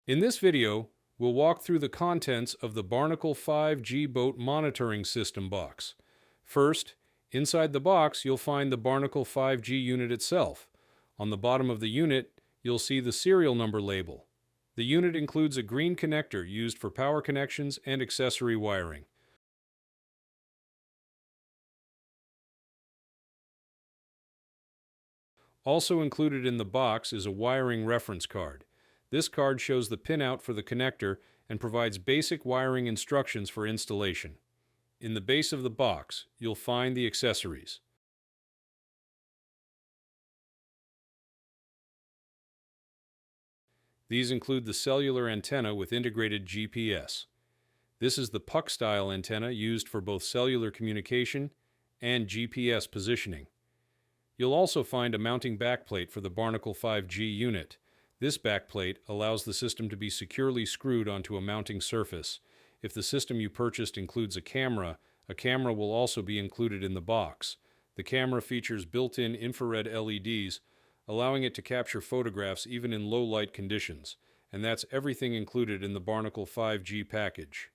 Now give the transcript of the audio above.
In this video, we'll walk through the contents of the BRNKL 5G Boat Monitoring System box. First, inside the box, you'll find the BRNKL 5G unit itself. On the bottom of the unit, you'll see the serial number label. The unit includes a green connector used for power connections and accessory wiring. Also included in the box is a wiring reference card. This card shows the pinout for the connector and provides basic wiring instructions for installation. In the base of the box, you'll find the accessories. These include the cellular antenna with integrated GPS. This is the puck-style antenna used for both cellular communication and GPS positioning. You'll also find a mounting backplate for the BRNKL 5G unit. This backplate allows the system to be securely screwed onto a mounting surface. If the system you purchased includes a camera will also be included in the box. The camera features built-in infrared LEDs, allowing it to capture photographs even in low light conditions. And that's everything included in the BRNKL 5G package.